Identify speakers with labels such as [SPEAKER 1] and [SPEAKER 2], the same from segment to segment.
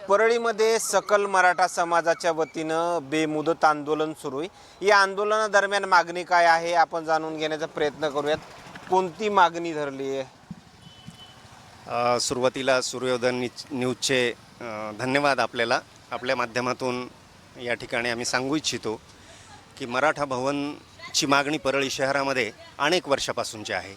[SPEAKER 1] परळीमध्ये सकल मराठा समाजाच्या वतीनं बेमुदत आंदोलन सुरू आहे। या आंदोलनादरम्यान मागणी काय आहे आपण जाणून घेण्याचा प्रयत्न करूयात। कोणती मागणी धरली आहे?
[SPEAKER 2] सुरुवातीला सूर्योदय न्यूजचे धन्यवाद आपल्या माध्यमातून या ठिकाणी आम्ही सांगू इच्छितो की मराठा भवनची मागणी परळी शहरामध्ये अनेक वर्षापासूनची आहे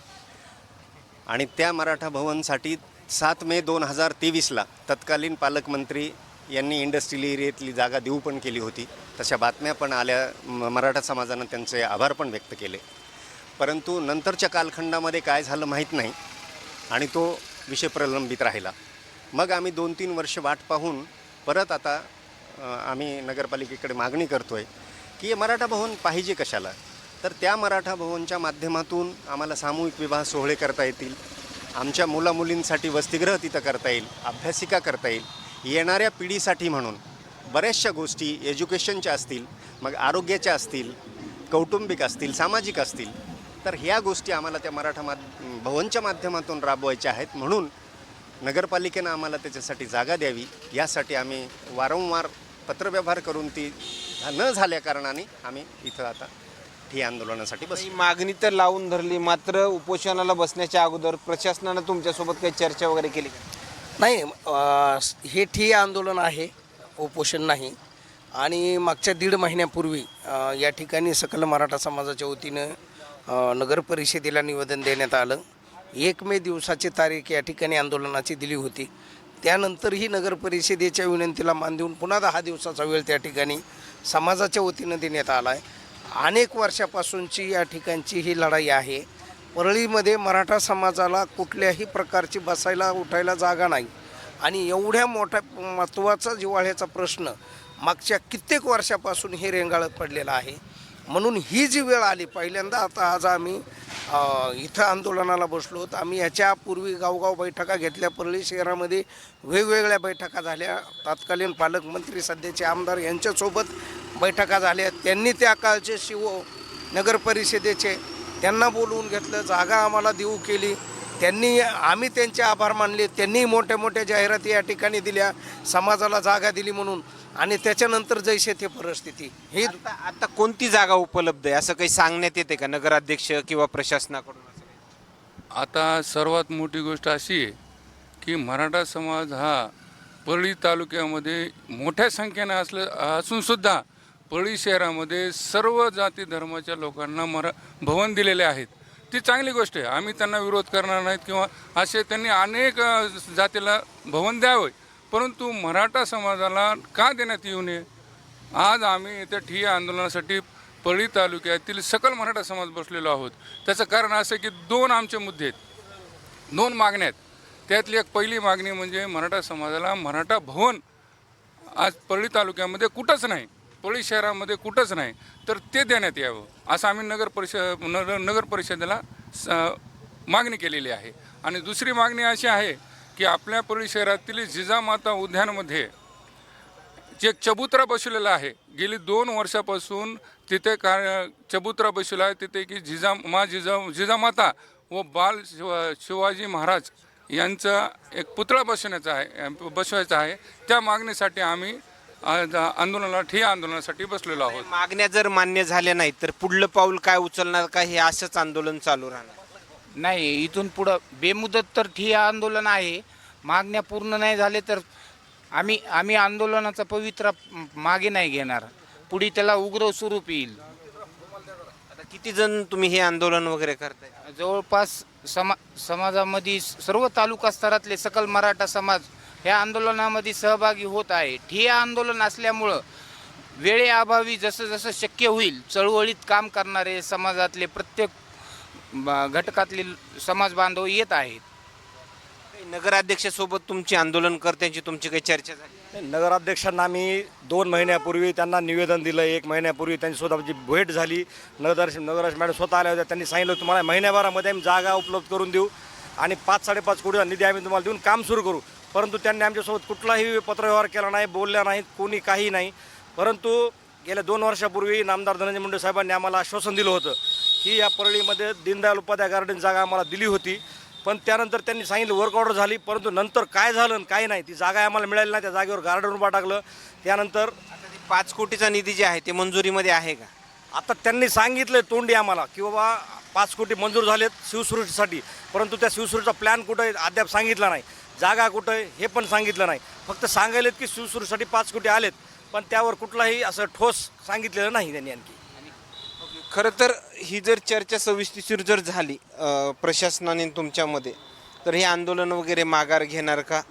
[SPEAKER 2] आणि त्या मराठा भवनसाठी 7 मे 2023ला तत्कालीन पालकमंत्री यांनी इंडस्ट्रियल एरियातली जागा देऊ पण केली होती। तशा बातम्या पण आल्या, मराठा समाजानं त्यांचे आभार पण व्यक्त केले, परंतु नंतरच्या कालखंडामध्ये काय झालं माहीत नाही आणि तो विषय प्रलंबित राहिला। मग आम्ही 2-3 वर्ष वाट पाहून परत आता आम्ही नगरपालिकेकडे मागणी करतो आहे की मराठा भवन पाहिजे कशाला, तर त्या मराठा भवनच्या माध्यमातून आम्हाला सामूहिक विवाह सोहळे करता येतील, आमच्या मुलामुलींसाठी वसतिगृह तिथं करता येईल, अभ्यासिका करता येईल, येणाऱ्या पिढीसाठी म्हणून बऱ्याचशा गोष्टी एज्युकेशनच्या असतील, मग आरोग्याच्या असतील, कौटुंबिक असतील, सामाजिक असतील, तर ह्या गोष्टी आम्हाला त्या मराठा भवनच्या माध्यमातून राबवायच्या आहेत। म्हणून नगरपालिकेनं आम्हाला त्याच्यासाठी जागा द्यावी यासाठी आम्ही वारंवार पत्रव्यवहार करून ती न झाल्या कारणाने आम्ही इथं आता ठिय्या आंदोलनासाठी
[SPEAKER 1] ही मागणी तर लावून धरली, मात्र उपोषणाला बसण्याच्या अगोदर प्रशासनानं तुमच्यासोबत काही चर्चा वगैरे केली का?
[SPEAKER 3] नाही, हे ठिय्या आंदोलन आहे, उपोषण नाही। आणि मागच्या 1.5 महिन्यापूर्वी या ठिकाणी सकल मराठा समाजाच्या वतीनं नगर परिषदेला निवेदन देण्यात आलं। 1 मे दिवसाची तारीख या ठिकाणी आंदोलनाची दिली होती। त्यानंतरही नगर परिषदेच्या विनंतीला मान देऊन पुन्हा 10 दिवसाचा वेळ त्या ठिकाणी समाजाच्या वतीनं देण्यात आला आहे। अनेक वर्षापासूनची या ठिकाणची ही लढाई आहे। परळीमध्ये मराठा समाजाला कुठल्याही प्रकारची बसायला उठायला जागा नाही आणि एवढ्या मोठ्या महत्त्वाचा जिव्हाळ्याचा प्रश्न मागच्या कित्येक वर्षापासून हे रेंगाळत पडलेला आहे। म्हणून ही जी वेळ आली, पहिल्यांदा आता आज आम्ही इथं आंदोलनाला बसलो होतो। आम्ही ह्याच्यापूर्वी गावगाव बैठका घेतल्या, परळी शहरामध्ये वेगवेगळ्या बैठका झाल्या, तत्कालीन पालकमंत्री सध्याचे आमदार यांच्यासोबत बैठका झाल्या। त्यांनी त्या काळचे नगर परिषदेचे त्यांना बोलवून घेतलं, जागा आम्हाला देऊ केली, आम्ही त्यांचे आभार मानले, त्यांनी मोठ्या मोठ्या जाहिराती या ठिकाणी दिल्या, समाजाला जागा दिली म्हणून। आणि त्याच्यानंतर जैसे ते परिस्थिती ही
[SPEAKER 1] आता कोणती जागा उपलब्ध आहे असं काही सांगण्यात येते का नगराध्यक्ष किंवा प्रशासनाकडून?
[SPEAKER 4] आता सर्वात मोठी गोष्ट अशी आहे की मराठा समाज हा परळी तालुक्यामध्ये मोठ्या संख्येने असूनसुद्धा परळी शहरामध्ये सर्व जाती धर्माच्या लोकांना भवन दिलेले आहेत। ती चांगली गोष्ट आहे, आम्ही त्यांना विरोध करणार नाहीत किंवा असे त्यांनी अनेक जातीला भवन द्यावे, परंतु मराठा समाजाला का देण्यात येऊ नये? आज आम्ही इथे ठिय्या आंदोलनासाठी परळी तालुक्यातील सकल मराठा समाज बसलेलो आहोत। त्याचं कारण असं की 2 आमचे मुद्दे आहेत, 2 मागण्या आहेत। त्यातली एक पहिली मागणी म्हणजे मराठा समाजाला मराठा भवन आज परळी तालुक्यामध्ये कुठंच नाही, परळी शहरामध्ये कुठंच नाही, तर ते देण्यात यावं असं आम्ही नगर परिषदेला मागणी केलेली आहे। आणि दुसरी मागणी अशी आहे की आपल्या परळी शहरातील जिजामाता उद्यानमध्ये जे चबुतरा बसवलेला आहे, गेली 2 वर्षापासून तिथे चबुतरा बसवला आहे, तिथे की जिजामाता व बाल शिवाजी महाराज यांचा एक पुतळा बसवायचा आहे। त्या मागणीसाठी आम्ही ठिय्या आंदोलनासाठी बसलेलो आहोत।
[SPEAKER 1] मागण्या जर मान्य झाल्या नाही तर पुढलं पाऊल काय उचलणार का, हे असंच आंदोलन चालू राहणार?
[SPEAKER 5] नाही, इथून पुढं बेमुदत तर ठिय्या आंदोलन आहे। मागण्या पूर्ण नाही झाले तर आम्ही आंदोलनाचा पवित्रा मागे नाही घेणार, पुढे त्याला उग्र स्वरूप येईल।
[SPEAKER 1] आता किती जण तुम्ही हे आंदोलन वगैरे करताय?
[SPEAKER 5] जवळपास समाजामध्ये सर्व तालुका स्तरातले सकल मराठा समाज ह्या आंदोलनामध्ये सहभागी होत आहे। ठिय्या आंदोलन असल्यामुळं वेळेअभावी जसं जसं शक्य होईल चळवळीत काम करणारे समाजातले प्रत्येक घटकातले समाज बांधव येत आहेत।
[SPEAKER 1] नगराध्यक्षासोबत तुमची आंदोलनकर्त्यांची तुमची काही चर्चा झाली?
[SPEAKER 6] नगराध्यक्षांना आम्ही 2 महिन्यापूर्वी त्यांना निवेदन दिलं, 1 महिन्यापूर्वी त्यांच्यासोबत भेट झाली। नगराध्यक्ष मॅडम स्वतः आल्या होत्या, त्यांनी सांगितलं तुम्हाला महिन्याभरामध्ये आम्ही जागा उपलब्ध करून देऊ आणि 5-5.5 कोटी निधी आम्ही तुम्हाला देऊन काम सुरू करू, परंतु त्यांनी आमच्यासोबत कुठलाही पत्रव्यवहार केला नाही, बोलल्या नाहीत, कोणी काही नाही। परंतु गेल्या 2 वर्षापूर्वी नामदार धनंजय मुंडे साहेबांनी आम्हाला आश्वासन दिलं होतं की या परळीमध्ये दीनदयाल उपाध्याय गार्डन जागा आम्हाला दिली होती, पण त्यानंतर त्यांनी सांगितलं वर्क ऑर्डर झाली, परंतु नंतर काय झालं आणि काय नाही ती जागा आम्हाला मिळाली नाही. त्या जागेवर गार्डन उभा टाकलं. त्यानंतर
[SPEAKER 1] 5 कोटीचा निधी जे आहे ते मंजुरीमध्ये आहे का?
[SPEAKER 6] आता त्यांनी सांगितलं तोंडी आम्हाला की बाबा 5 कोटी मंजूर झालेत शिवसृष्टीसाठी, परंतु त्या शिवसृष्टीचा प्लॅन कुठं आहे अद्याप सांगितला नाही, जागा कुठं आहे हे पण सांगितलं नाही. फक्त सांगायलेत की शिवसृष्टीसाठी 5 कोटी आलेत, पण त्यावर कुठलाही असं ठोस सांगितलेलं नाही त्यांनी आणखी.
[SPEAKER 1] खरं तर ही जर चर्चा सविस्तर जर झाली प्रशासनाने तुमच्यामध्ये, तर हे आंदोलन वगैरे माघार घेणार का?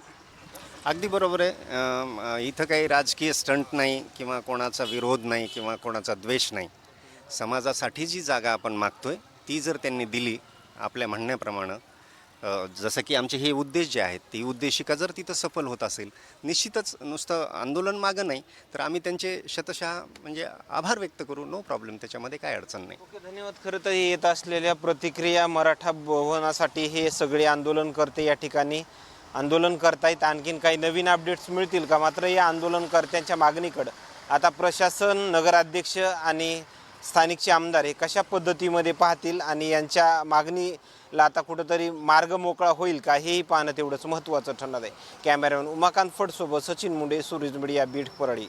[SPEAKER 2] अगदी बरोबर आहे. इथं काही राजकीय स्टंट नाही किंवा कोणाचा विरोध नाही किंवा कोणाचा द्वेष नाही. समाजासाठी जी जागा आपण मागतोय ती जर त्यांनी दिली आपल्या म्हणण्याप्रमाणे, जसं की आमचे हे उद्देश जे आहेत ती उद्देशिका जर तिथं सफल होत असेल, निश्चितच नुसतं आंदोलन मागं नाही तर आम्ही त्यांचे शतशः म्हणजे आभार व्यक्त करू. नो प्रॉब्लेम, त्याच्यामध्ये काय अडचण नाही.
[SPEAKER 1] ओके, धन्यवाद. खरं तर येत असलेल्या प्रतिक्रिया मराठा भवनासाठी हे सगळे आंदोलनकर्ते या ठिकाणी आंदोलन करतायत. आणखीन काही नवीन अपडेट्स मिळतील का? मात्र या आंदोलनकर्त्यांच्या मागणीकडं आता प्रशासन, नगराध्यक्ष आणि स्थानिकचे आमदार हे कशा पद्धतीमध्ये पाहतील आणि यांच्या मागणीला आता कुठंतरी मार्ग मोकळा होईल का, हेही पाहणं तेवढंच महत्त्वाचं ठरणार आहे. कॅमेरामॅन उमाकांत फडसोबत सचिन मुंडे, सूरज मीडिया, बीड, परळी.